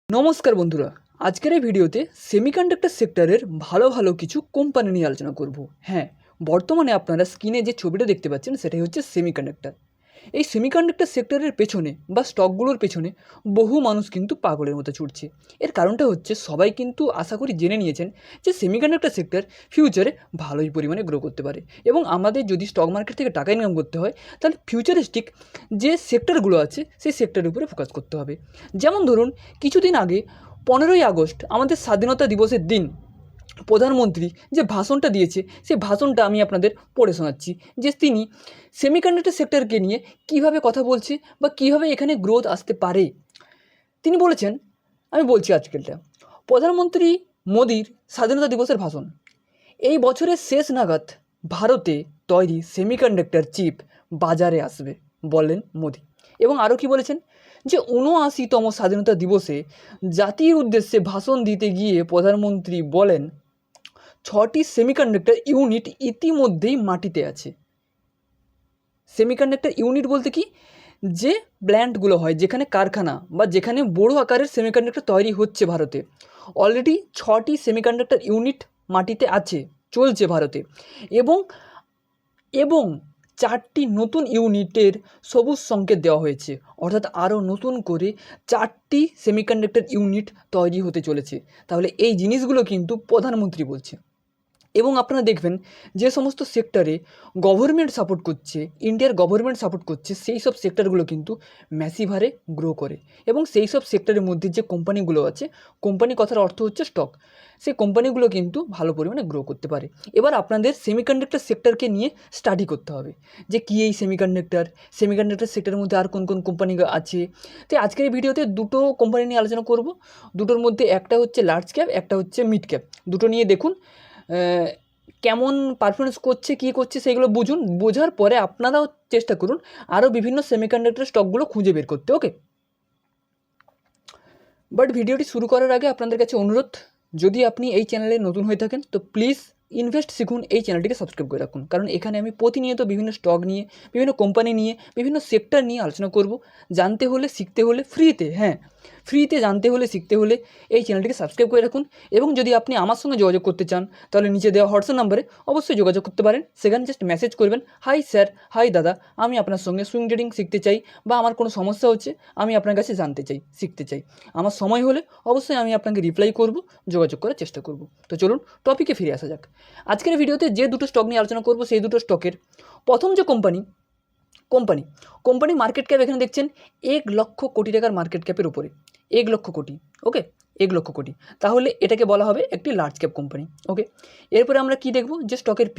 নমস্কার বন্ধুরা, আজকের এই ভিডিওতে সেমিকন্ডাক্টর সেক্টরের ভালো ভালো কিছু কোম্পানি নিয়ে আলোচনা করব। হ্যাঁ, বর্তমানে আপনারা স্ক্রিনে যে ছবিটা দেখতে পাচ্ছেন সেটাই হচ্ছে সেমিকন্ডাক্টর। এই সেমিকন্ডাক্টর সেক্টরের পেছনে বা স্টকগুলোর পেছনে বহু মানুষ কিন্তু পাগলের মতো ছুটছে। এর কারণটা হচ্ছে সবাই কিন্তু আশা করি জেনে নিয়েছেন যে সেমিকন্ডাক্টর সেক্টর ফিউচারে ভালোই পরিমাণে গ্রো করতে পারে, এবং আমাদের যদি স্টক মার্কেট থেকে টাকা ইনকাম করতে হয় তাহলে ফিউচারিস্টিক যে সেক্টরগুলো আছে সেই সেক্টরের উপরে ফোকাস করতে হবে। যেমন ধরুন, কিছুদিন আগে 15ই আগস্ট আমাদের স্বাধীনতা দিবসের দিন প্রধানমন্ত্রী যে ভাষণটা দিয়েছে সেই ভাষণটা আমি আপনাদের পড়ে শোনাচ্ছি, যে তিনি সেমিকন্ডাক্টর সেক্টরকে নিয়ে কিভাবে কথা বলছে বা কিভাবে এখানে গ্রোথ আসতে পারে। তিনি বলেছেন, আমি বলছি আজকেরটা, প্রধানমন্ত্রী মোদির স্বাধীনতা দিবসের ভাষণ: এই বছরের শেষ নাগাদ ভারতে তৈরি সেমিকন্ডাক্টর চিপ বাজারে আসবে, বললেন মোদি। এবং আরও কি বলেছেন, যে ৭৯তম স্বাধীনতা দিবসে জাতির উদ্দেশ্যে ভাষণ দিতে গিয়ে প্রধানমন্ত্রী বলেন, 6টি সেমিকন্ডাক্টর ইউনিট ইতিমধ্যেই মাটিতে আছে। সেমিকন্ডাক্টর ইউনিট বলতে কি, যে প্ল্যান্টগুলো হয়, যেখানে কারখানা বা যেখানে বড় আকারের সেমিকন্ডাক্টর তৈরি হচ্ছে ভারতে, অলরেডি 6টি সেমিকন্ডাক্টর ইউনিট মাটিতে আছে, চলছে ভারতে। এবং এবং 4টি নতুন ইউনিটের সবুজ সংকেত দেওয়া হয়েছে, অর্থাৎ আরও নতুন করে 4টি সেমিকন্ডাক্টর ইউনিট তৈরি হতে চলেছে। তাহলে এই জিনিসগুলো কিন্তু প্রধানমন্ত্রী বলছে। এবং আপনারা দেখবেন যে সমস্ত সেক্টরে গভর্নমেন্ট সাপোর্ট করছে, ইন্ডিয়ার গভর্নমেন্ট সাপোর্ট করছে, সেই সব সেক্টরগুলো কিন্তু ম্যাসিভ হারে গ্রো করে। এবং সেই সব সেক্টরের মধ্যে যে কোম্পানিগুলো আছে, কোম্পানি কথার অর্থ হচ্ছে স্টক, সেই কোম্পানিগুলো কিন্তু ভালো পরিমাণে গ্রো করতে পারে। এবার আপনাদের সেমিকন্ডাক্টর সেক্টরকে নিয়ে স্টাডি করতে হবে, যে কী এই সেমিকন্ডাক্টর সেক্টরের মধ্যে আর কোন কোন কোম্পানি আছে। তো আজকের এই ভিডিওতে দুটো কোম্পানি নিয়ে আলোচনা করব। দুটোর মধ্যে একটা হচ্ছে লার্জ ক্যাপ, একটা হচ্ছে মিড ক্যাপ। দুটো নিয়ে দেখুন কেমন পারফরমেন্স করছে, কী করছে, সেগুলো বুঝুন। বোঝার পরে আপনারাও চেষ্টা করুন আরও বিভিন্ন সেমিকন্ডাক্টর স্টকগুলো খুঁজে বের করতে। ওকে, বাট ভিডিওটি শুরু করার আগে আপনাদের কাছে অনুরোধ, যদি আপনি এই চ্যানেলে নতুন হয়ে থাকেন তো প্লিজ ইনভেস্ট শিখুন এই চ্যানেলটিকে সাবস্ক্রাইব করে রাখুন, কারণ এখানে আমি প্রতিনিয়ত বিভিন্ন স্টক নিয়ে, বিভিন্ন কোম্পানি নিয়ে, বিভিন্ন সেক্টর নিয়ে আলোচনা করব। জানতে হলে, শিখতে হলে ফ্রিতে, হ্যাঁ ফ্রিতে জানতে হলে, শিখতে হলে এই চ্যানেলটিকে সাবস্ক্রাইব করে রাখুন। এবং যদি আপনি আমার সঙ্গে যোগাযোগ করতে চান তাহলে নিচে দেওয়া হোয়াটসঅ্যাপ নাম্বারে অবশ্যই যোগাযোগ করতে পারেন। সেখানে জাস্ট মেসেজ করবেন, হাই স্যার, হাই দাদা, আমি আপনার সঙ্গে সুইং ট্রেডিং শিখতে চাই, বা আমার কোনো সমস্যা হচ্ছে, আমি আপনার কাছে জানতে চাই, শিখতে চাই। আমার সময় হলে অবশ্যই আমি আপনাকে রিপ্লাই করব, যোগাযোগ করার চেষ্টা করব। তো চলুন টপিকে ফিরে আসা যাক। আজকের ভিডিওতে যে দুটো স্টক নিয়ে আলোচনা করব, সেই দুটো স্টকের প্রথম যে কোম্পানি মার্কেট ক্যাপ এখানে দেখছেন 1,00,000 কোটি টাকার মার্কেট ক্যাপের উপরে। 1,00,000 কোটি, ওকে, 1,00,000 কোটি, তাহলে এটাকে বলা হবে একটি লার্জ ক্যাপ কোম্পানি। ওকে, এরপরে আমরা কি দেখব, যে স্টকের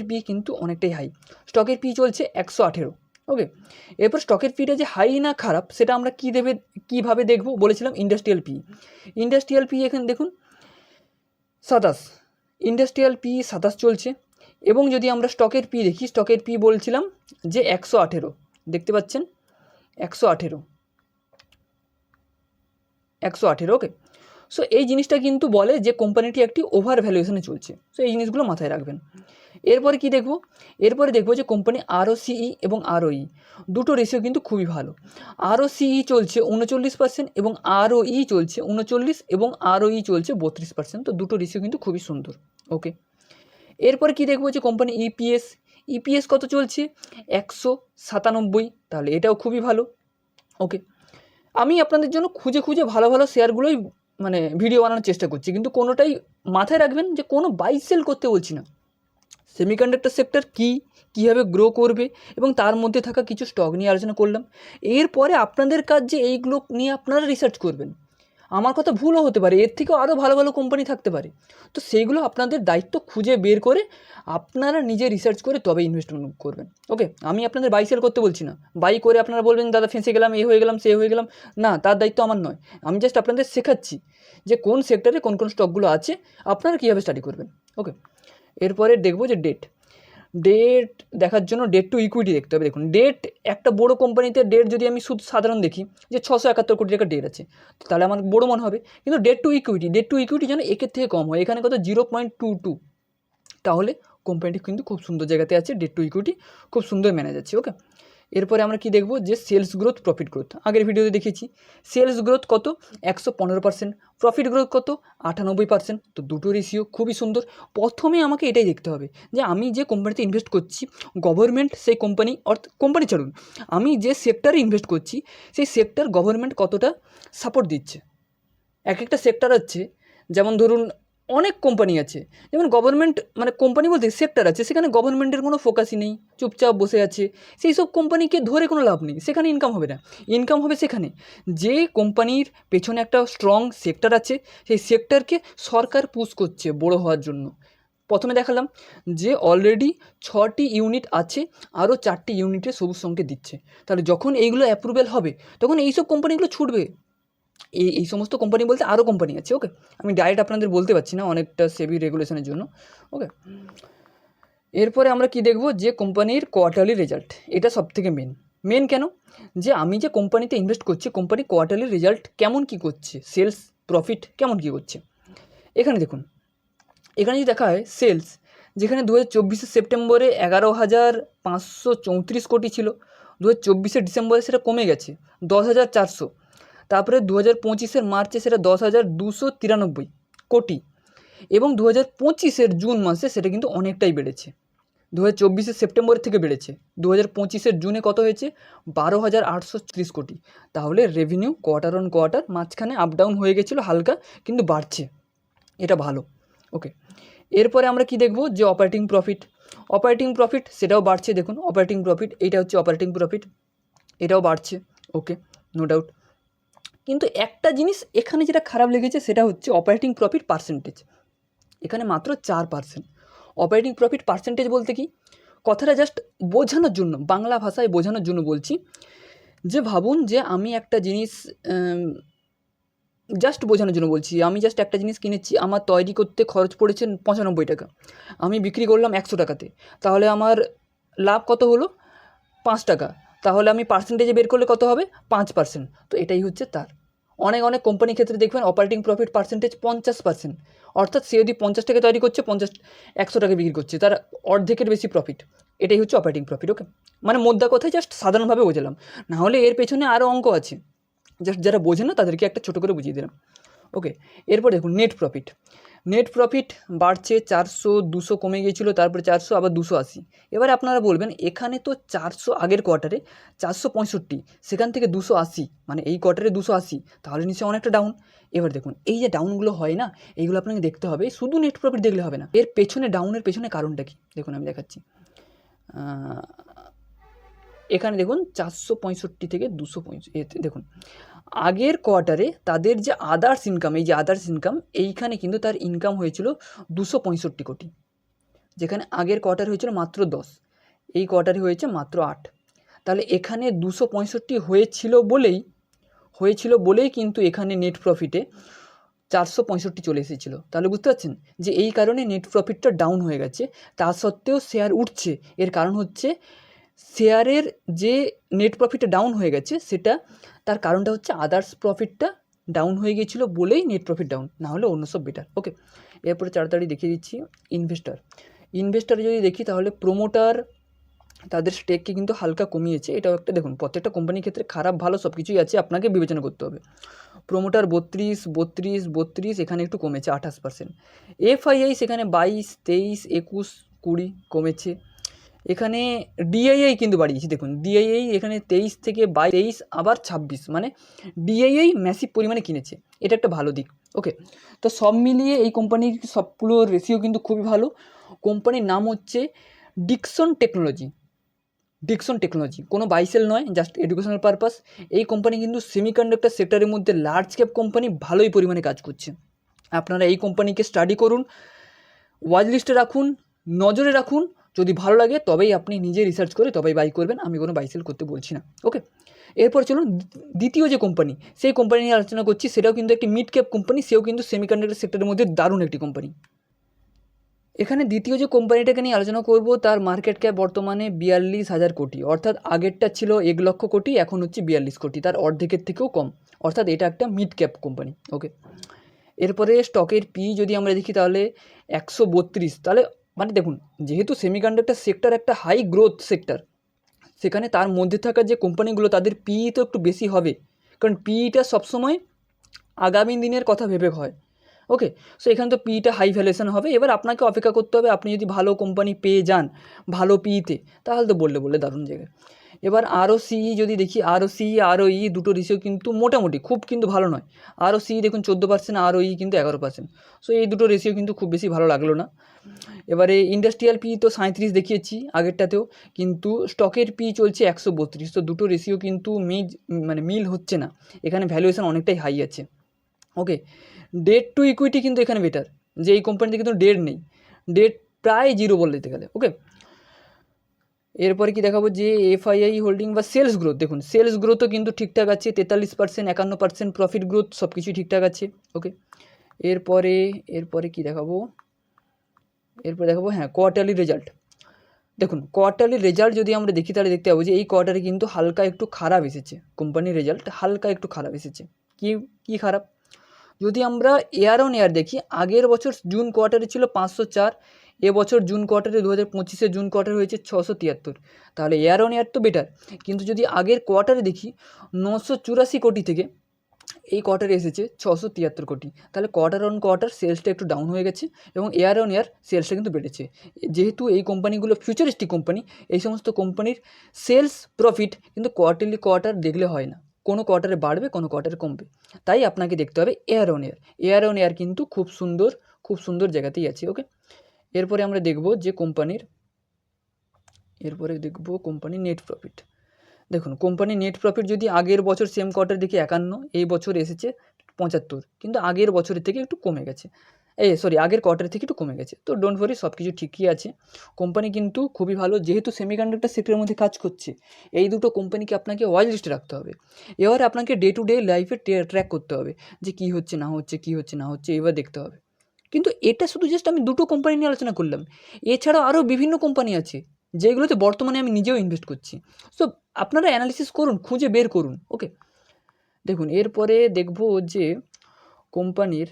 পি কিন্তু অনেকটাই হাই। স্টকের পি চলছে 118। ওকে, এরপর স্টকের পিটা যে হাই না খারাপ সেটা আমরা কীভাবে দেখব বলেছিলাম, ইন্ডাস্ট্রিয়াল পি এখানে দেখুন 27, ইন্ডাস্ট্রিয়াল পি 27 চলছে। এবং যদি আমরা স্টকের পি দেখি, স্টকের পি বলছিলাম যে 118, দেখতে পাচ্ছেন 118। ওকে, সো এই জিনিসটা কিন্তু বলে যে কোম্পানিটি একটি ওভার ভ্যালুয়েশনে চলছে। সো এই জিনিসগুলো মাথায় রাখবেন। এরপরে কি দেখব, দেখব যে কোম্পানি ROCE এবং ROE দুটো রেশিও কিন্তু খুবই ভালো। ROCE চলছে 39% এবং ROE চলছে 39, এবং ROE চলছে 32%। তো দুটো রেশিও কিন্তু খুবই সুন্দর। ওকে, এরপরে কি দেখব, যে কোম্পানি ইপিএস কত চলছে, 197, তাহলে এটাও খুবই ভালো। ওকে, আমি আপনাদের জন্য খুঁজে ভালো ভালো শেয়ারগুলোই ভিডিও বানানোর চেষ্টা করছি, কিন্তু কোনোটাই মাথায় রাখবেন যে কোনো বাই সেল করতে বলছি না। সেমিকন্ডাক্টর সেক্টর কীভাবে গ্রো করবে এবং তার মধ্যে থাকা কিছু স্টক নিয়ে আলোচনা করলাম। এরপরে আপনাদের কাজ যে এইগুলো নিয়ে আপনারা রিসার্চ করবেন। আমার কথা ভুলও হতে পারে, এর থেকেও আরও ভালো ভালো কোম্পানি থাকতে পারে। তো সেইগুলো আপনাদের দায়িত্ব, খুঁজে বের করে আপনারা নিজে রিসার্চ করে তবে ইনভেস্টমেন্ট করবেন। ওকে, আমি আপনাদের বাই সেল করতে বলছি না। বাই করে আপনারা বলবেন দাদা ফেঁসে গেলাম, এ হয়ে গেলাম, সে হয়ে গেলাম, না, তার দায়িত্ব আমার নয়। আমি জাস্ট আপনাদের শেখাচ্ছি যে কোন সেক্টরে কোন কোন স্টকগুলো আছে, আপনারা কীভাবে স্টাডি করবেন। ওকে, এরপরে দেখব যে ডেট দেখার জন্য ডেট টু ইকুইটি দেখতে হবে। দেখুন, একটা বড় কোম্পানিতে যদি আমি সাধারণ দেখি যে 671 কোটি টাকা ডেট আছে, তাহলে আমার বড় মনে হবে। কিন্তু ডেট টু ইকুইটি যেন একের থেকে কম হয়, এখানে কত 0.22, তাহলে কোম্পানিটি কিন্তু খুব সুন্দর জায়গাতে আছে, ডেট টু ইকুইটি খুব সুন্দর ম্যানেজ আছে। ওকে, এরপরে আমরা কি দেখব যে সেলস গ্রোথ, প্রফিট গ্রোথ। আগের ভিডিওতে দেখেছি সেলস গ্রোথ কত 115%, প্রফিট গ্রোথ কত 98%। তো দুটো রেশিও খুবই সুন্দর। প্রথমে আমাকে এটাই দেখতে হবে যে আমি যে কোম্পানিতে ইনভেস্ট করছি, গভর্নমেন্ট সেই কোম্পানি কোম্পানি ছাড়ুন, আমি যে সেক্টরে ইনভেস্ট করছি সেই সেক্টর গভর্নমেন্ট কতটা সাপোর্ট দিচ্ছে। এক একটা সেক্টর আছে, যেমন ধরুন অনেক কোম্পানি আছে, যেমন গভর্নমেন্ট মানে কোম্পানি বলতে সেক্টর আছে সেখানে গভর্নমেন্টের কোনো ফোকাসই নেই, চুপচাপ বসে আছে, সেই সব কোম্পানিকে ধরে কোনো লাভ নেই, সেখানে ইনকাম হবে না। ইনকাম হবে সেখানে যে কোম্পানির পেছনে একটা স্ট্রং সেক্টর আছে, সেই সেক্টরকে সরকার পুশ করছে বড় হওয়ার জন্য। প্রথমে দেখালাম যে অলরেডি 6টি ইউনিট আছে, আরও 4টি ইউনিটে সবুজ সংকেত দিচ্ছে। তাহলে যখন এইগুলো অ্যাপ্রুভেল হবে তখন এইসব কোম্পানিগুলো ছুটবে। এই সমস্ত কোম্পানি বলতে আরও কোম্পানি আছে, ওকে, আমি ডাইরেক্ট আপনাদের বলতে পারছি না অনেকটা সেবি রেগুলেশনের জন্য, ওকে। এরপরে আমরা কি দেখব যে কোম্পানির কোয়ার্টারলি রেজাল্ট, এটা সবথেকে মেন কেন, যে আমি যে কোম্পানিতে ইনভেস্ট করছি কোম্পানি কোয়ার্টারলি রেজাল্ট কেমন কি করছে, সেলস প্রফিট কেমন কি করছে। এখানে দেখুন, এখানে যদি দেখা হয় সেলস, যেখানে 2024 সেপ্টেম্বরে 11,534 কোটি ছিল, 2024 ডিসেম্বরে সেটা কমে গেছে 10,400, তারপরে 2025 মার্চে সেটা 10,293 কোটি, এবং 2025 জুন মাসে সেটা কিন্তু অনেকটাই বেড়েছে। 2024 সেপ্টেম্বরের থেকে বেড়েছে, 2025 জুনে কত হয়েছে 12,830 কোটি। তাহলে রেভিনিউ কোয়ার্টার অন কোয়ার্টার মাঝখানে আপ ডাউন হয়ে গেছিলো হালকা, কিন্তু বাড়ছে, এটা ভালো, ওকে। এরপরে আমরা কি দেখব যে অপারেটিং প্রফিট সেটাও বাড়ছে। দেখুন অপারেটিং প্রফিট, এইটা হচ্ছে অপারেটিং প্রফিট, এটাও বাড়ছে, ওকে, নো ডাউট। কিন্তু একটা জিনিস এখানে যেটা খারাপ লেগেছে সেটা হচ্ছে অপারেটিং প্রফিট পার্সেন্টেজ, এখানে মাত্র 4%। অপারেটিং প্রফিট পার্সেন্টেজ বলতে কি, কথাটা জাস্ট বোঝানোর জন্য, বাংলা ভাষায় বোঝানোর জন্য বলছি, যে ভাবুন যে আমি একটা জিনিস জাস্ট বোঝানোর জন্য বলছি, আমি জাস্ট একটা জিনিস কিনেছি, আমার তৈরি করতে খরচ পড়েছে 95 টাকা, আমি বিক্রি করলাম 100 টাকাতে, তাহলে আমার লাভ কত হলো 5 টাকা, তাহলে আমি পার্সেন্টেজে বের করলে কত হবে 5%। তো এটাই হচ্ছে তার। অনেক কোম্পানির ক্ষেত্রে দেখবেন অপারেটিং প্রফিট পার্সেন্টেজ 50%, অর্থাৎ সে যদি 50 টাকা তৈরি করছে 100 টাকা বিক্রি করছে, তার অর্ধেকের বেশি প্রফিট, এটাই হচ্ছে অপারেটিং প্রফিট, ওকে। মানে মোদ্দা কথায় জাস্ট সাধারণভাবে বোঝালাম, নাহলে এর পেছনে আরও অঙ্ক আছে, জাস্ট যারা বোঝে না তাদেরকে একটা ছোটো করে বুঝিয়ে দিলাম, ওকে। এরপর দেখুন নেট প্রফিট বাড়ছে, 400, 200 কমে গিয়েছিলো, তারপরে 400, আবার 280। এবারে আপনারা বলবেন এখানে তো 400 আগের কোয়ার্টারে 465, সেখান থেকে 280, মানে এই কোয়ার্টারে 280, তাহলে নিশ্চয়ই অনেকটা ডাউন। এবার দেখুন এই যে ডাউনগুলো হয় না, এইগুলো আপনাকে দেখতে হবে, শুধু নেট প্রফিট দেখলে হবে না, এর পেছনে ডাউনের পেছনে কারণটা কি দেখুন, আমি দেখাচ্ছি। এখানে দেখুন 465 থেকে 265, দেখুন আগের কোয়ার্টারে তাদের যে আদার্স ইনকাম, এই যে আদার্স ইনকাম, এইখানে কিন্তু তার ইনকাম হয়েছিল 265 কোটি, যেখানে আগের কোয়ার্টার হয়েছিল মাত্র 10, এই কোয়ার্টারে হয়েছে মাত্র 8। তাহলে এখানে 265 হয়েছিল বলেই কিন্তু এখানে নেট প্রফিটে 465 চলে এসেছিলো। তাহলে বুঝতে পারছেন যে এই কারণে নেট প্রফিটটা ডাউন হয়ে গেছে, তা সত্ত্বেও শেয়ার উঠছে। এর কারণ হচ্ছে শেয়ারের যে নেট প্রফিটটা ডাউন হয়ে গেছে, সেটা তার কারণটা হচ্ছে আদার্স প্রফিটটা ডাউন হয়ে গিয়েছিলো বলেই নেট প্রফিট ডাউন, না হলে অন্য সব বেটার, ওকে। এরপরে তাড়াতাড়ি দেখিয়ে দিচ্ছি ইনভেস্টার যদি দেখি, তাহলে প্রোমোটার তাদের স্টেককে কিন্তু হালকা কমিয়েছে, এটাও একটা দেখুন, প্রত্যেকটা কোম্পানির ক্ষেত্রে খারাপ ভালো সব কিছুই আছে, আপনাকে বিবেচনা করতে হবে। প্রোমোটার 32, এখানে একটু কমেছে 28%। এফআইআই সেখানে 22, 23, 21, 20 কমেছে। এখানে ডিআইআই কিন্তু বাড়িয়েছে, দেখুন ডিআইআই এখানে 23 থেকে 22, আবার 26, মানে ডিআইআই ম্যাসিভ পরিমাণে কিনেছে, এটা একটা ভালো দিক, ওকে। তো সব মিলিয়ে এই কোম্পানির সবগুলোর রেশিও কিন্তু খুবই ভালো। কোম্পানির নাম হচ্ছে ডিকসন টেকনোলজি, কোনো বাইসেল নয়, জাস্ট এডুকেশনাল পারপাস। এই কোম্পানি কিন্তু সেমিকন্ডাক্টর সেক্টরের মধ্যে লার্জ ক্যাপ কোম্পানি, ভালোই পরিমাণে কাজ করছে। আপনারা এই কোম্পানিকে স্টাডি করুন, ওয়াচ লিস্টে রাখুন, নজরে রাখুন, যদি ভালো লাগে তবেই আপনি নিজে রিসার্চ করে তবেই বাই করবেন, আমি কোনো বাইসেল করতে বলছি না, ওকে। এরপর চলুন দ্বিতীয় যে কোম্পানি, সেই কোম্পানি নিয়ে আলোচনা করছি, সেটাও কিন্তু একটি মিড ক্যাপ কোম্পানি, সেও কিন্তু সেমিকন্ডাক্টর সেক্টরের মধ্যে দারুণ একটি কোম্পানি। এখানে দ্বিতীয় যে কোম্পানিটাকে নিয়ে আলোচনা করব, তার মার্কেট ক্যাপ বর্তমানে 42,000 কোটি, অর্থাৎ আগেরটা ছিল 1 লক্ষ কোটি, এখন হচ্ছে 42 কোটি, তার অর্ধেকের থেকেও কম, অর্থাৎ এটা একটা মিড ক্যাপ কোম্পানি, ওকে। এরপরে স্টকের পি যদি আমরা দেখি, তাহলে 132, তাহলে মানে দেখুন যেহেতু সেমিকন্ডাক্টর সেক্টর একটা হাই গ্রোথ সেক্টর, সেখানে তার মধ্যে থাকা যে কোম্পানিগুলো তাদের পিই তো একটু বেশি হবে, কারণ পিইটা সবসময় আগামী দিনের কথা ভেবে হয়। ওকে, সো এখানে তো পিইটা হাই ভ্যালুয়েশন হবে। এবার আপনাকে অপেক্ষা করতে হবে, আপনি যদি ভালো কোম্পানি পেয়ে যান ভালো পিইতে, তাহলে তো বললে দারুণ জায়গায়। এবার আরওসিই যদি দেখি, আরওসিই আরওই দুটো রেশিও কিন্তু মোটামুটি, খুব কিন্তু ভালো নয়। আরওসিই দেখুন 14%, আরওই কিন্তু 11%। সো এই দুটো রেশিও কিন্তু খুব বেশি ভালো লাগলো না। এবারে ইন্ডাস্ট্রিয়াল পি তো 37 দেখিয়েছি আগেরটাতেও, কিন্তু স্টকের পি চলছে 132। তো দুটো রেশিও কিন্তু মিল হচ্ছে না, এখানে ভ্যালুয়েশন অনেকটাই হাই আছে। ওকে, ডেট টু ইকুইটি কিন্তু এখানে বেটার, যে এই কোম্পানিতে কিন্তু ডেট নেই, ডেট প্রায় জিরো বলতে গেলে। ওকে, এরপরে কি দেখাবো যে এফআইআই হোল্ডিং বা সেলস গ্রোথ, দেখুন সেলস গ্রোথও কিন্তু ঠিকঠাক আছে, 43%, 51%, প্রফিট গ্রোথ সব কিছুই ঠিকঠাক আছে। ওকে, এরপরে কি দেখাবো, হ্যাঁ কোয়ার্টারলি রেজাল্ট। দেখুন কোয়ার্টারলি রেজাল্ট যদি আমরা দেখি তাহলে দেখতে পাবো যে এই কোয়ার্টারে কিন্তু হালকা একটু খারাপ এসেছে, কোম্পানির রেজাল্ট হালকা একটু খারাপ এসেছে। কি খারাপ, যদি আমরা ইয়ার অন ইয়ার দেখি, আগের বছর জুন কোয়ার্টারে ছিল 504, এবছর জুন কোয়ার্টারে 2025-এর জুন কোয়ার্টারে হয়েছে 673, তাহলে ইয়ার অন ইয়ার তো বেটার। কিন্তু যদি আগের কোয়ার্টারে দেখি 984 কোটি থেকে এই কোয়ার্টারে এসেছে 673 কোটি, তাহলে কোয়ার্টার অন কোয়ার্টার সেলসটা একটু ডাউন হয়ে গেছে এবং ইয়ার অন ইয়ার সেলসটা কিন্তু বেড়েছে। যেহেতু এই কোম্পানিগুলো ফিউচারিস্টিক কোম্পানি, এই সমস্ত কোম্পানির সেলস প্রফিট কিন্তু কোয়ার্টারলি কোয়ার্টার দেখলে হয় না, কোনো কোয়ার্টারে বাড়বে কোনো কোয়ার্টারে কমবে, তাই আপনাকে দেখতে হবে year on year. Year on ইয়ার কিন্তু খুব সুন্দর জায়গাতেই আছে। ওকে, এরপরে আমরা দেখব যে কোম্পানির নেট প্রফিট। দেখুন কোম্পানির নেট প্রফিট যদি আগের বছর সেম কোয়ার্টার দেখি 51, এই বছর এসেছে 75, কিন্তু আগের বছরের থেকে একটু কমে গেছে, আগের কোয়ার্টার থেকে একটু কমে গেছে। তো ডোন্ট ওয়ারি, সব কিছু ঠিকই আছে, কোম্পানি কিন্তু খুবই ভালো, যেহেতু সেমিকন্ডাক্টর সেক্টরের মধ্যে কাজ করছে। এই দুটো কোম্পানিকে আপনাকে ওয়াচ লিস্টে রাখতে হবে, এবার আপনাকে ডে টু ডে লাইফে ট্র্যাক করতে হবে যে কী হচ্ছে না হচ্ছে এবার দেখতে হবে। কিন্তু এটা শুধু জাস্ট আমি দুটো কোম্পানি নিয়ে আলোচনা করলাম, এছাড়াও আরও বিভিন্ন কোম্পানি আছে যেগুলোতে বর্তমানে আমি নিজেও ইনভেস্ট করছি। সো আপনারা অ্যানালিসিস করুন, খুঁজে বের করুন। ওকে, দেখুন এরপরে দেখব যে কোম্পানির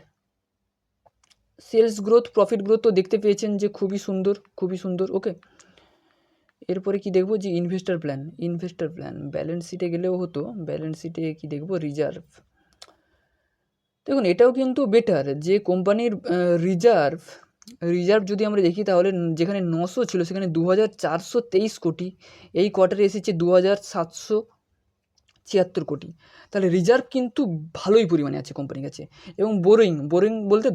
সেলস গ্রোথ, প্রফিট গ্রোথ তো দেখতে পেয়েছেন যে খুবই সুন্দর। ওকে, এরপরে কি দেখব যে ইনভেস্টার প্ল্যান, ব্যালেন্স শিটে গেলেও হতো, ব্যালেন্স শিটে কি দেখব, রিজার্ভ। দেখুন এটাও কিন্তু বেটার, যে কোম্পানির রিজার্ভ যদি আমরা দেখি তাহলে যেখানে 900 ছিল সেখানে 2423 কোটি, এই কোয়ার্টারে এসেছে 2776 কোটি, তাহলে রিজার্ভ কিন্তু ভালোই পরিমাণে আছে কোম্পানির কাছে। এবং বোরিং বলতে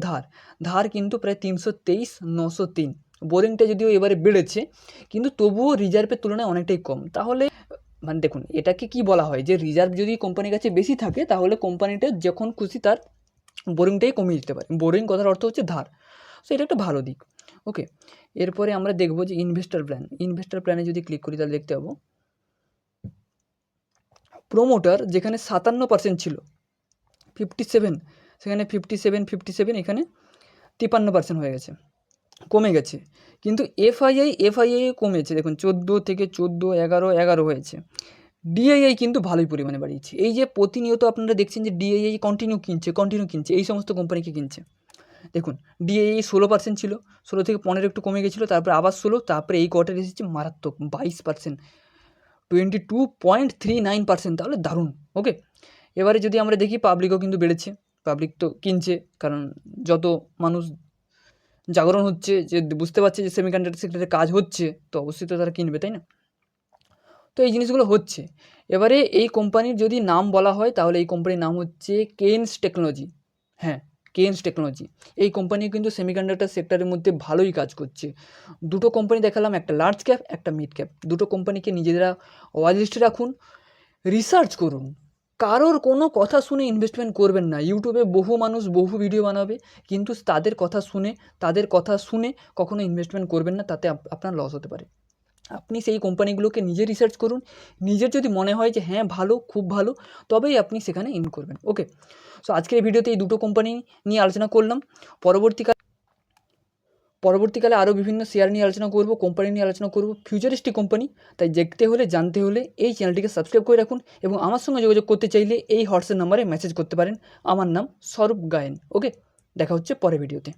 ধার কিন্তু প্রায় 323,903, বোরিংটা যদিও এবারে বেড়েছে কিন্তু তবুও রিজার্ভের তুলনায় অনেকটাই কম। তাহলে দেখুন এটাকে কি বলা হয়, যে রিজার্ভ যদি কোম্পানির কাছে বেশি থাকে তাহলে কোম্পানিটা যখন খুশি তার বোরিংটাই কমিয়ে দিতে পারে। বোরিং কথার অর্থ হচ্ছে ধার, সো এটা একটা ভালো দিক। ওকে, এরপরে আমরা দেখব যে ইনভেস্টার প্ল্যানে যদি ক্লিক করি তাহলে দেখতে পাবো প্রোমোটার যেখানে 57% ছিল 57, সেখানে 57, এখানে 53% হয়ে গেছে, কমে গেছে। কিন্তু এফআইআই কমেছে, দেখুন 14 থেকে 14, 11 হয়েছে। ডিআইআই কিন্তু ভালোই পরিমাণে বাড়িয়েছে। এই যে প্রতিনিয়ত আপনারা দেখছেন যে ডিআইআই কন্টিনিউ কিনছে, এই সমস্ত কোম্পানিকে কিনছে। দেখুন ডিআইআই 16% ছিল, 16 থেকে 15 একটু কমে গেছিলো, তারপরে আবার 16, তারপরে এই কোয়ার্টারে এসেছে মারাত্মক 22%, 22.39%, তাহলে দারুণ। ওকে, এবারে যদি আমরা দেখি পাবলিকও কিন্তু বেড়েছে, পাবলিক তো কিনছে, কারণ যত মানুষ জাগরণ হচ্ছে, যে বুঝতে পারছে যে সেমিকন্ডাক্টর সেক্টরে কাজ হচ্ছে, তো অবশ্যই তো তারা কিনবে, তাই না? তো এই জিনিসগুলো হচ্ছে। এবারে এই কোম্পানির যদি নাম বলা হয় তাহলে এই কোম্পানির নাম হচ্ছে কেনস টেকনোলজি। হ্যাঁ, কেনস টেকনোলজি, এই কোম্পানি কিন্তু সেমিকন্ডাক্টর সেক্টরের মধ্যে ভালোই কাজ করছে। দুটো কোম্পানি দেখালাম, একটা লার্জ ক্যাপ, একটা মিড ক্যাপ। দুটো কোম্পানিকে নিজেরা ওয়াচ লিস্টে রাখুন, রিসার্চ করুন, কারোর কোনো কথা শুনে ইনভেস্টমেন্ট করবেন না। ইউটিউবে বহু মানুষ বহু ভিডিও বানাবে, কিন্তু তাদের কথা শুনে কখনো ইনভেস্টমেন্ট করবেন না, তাতে আপনার লস হতে পারে। আপনি সেই কোম্পানিগুলোকে নিজে রিসার্চ করুন, নিজের যদি মনে হয় যে হ্যাঁ ভালো, খুব ভালো, তবেই আপনি সেখানে ইন করবেন। ওকে, সো আজকের এই ভিডিওতে এই দুটো কোম্পানি নিয়ে আলোচনা করলাম। পরবর্তীকালে আরও বিভিন্ন শেয়ার নিয়ে আলোচনা করব, কোম্পানি নিয়ে আলোচনা করব, ফিউচারিস্টিক কোম্পানি। তাই জানতে হলে এই চ্যানেলটিকে সাবস্ক্রাইব করে রাখুন এবং আমার সঙ্গে যোগাযোগ করতে চাইলে এই হোয়াটসঅ্যাপ নাম্বারে মেসেজ করতে পারেন। আমার নাম স্বরূপ গায়েন। ওকে, দেখা হচ্ছে পরের ভিডিওতে।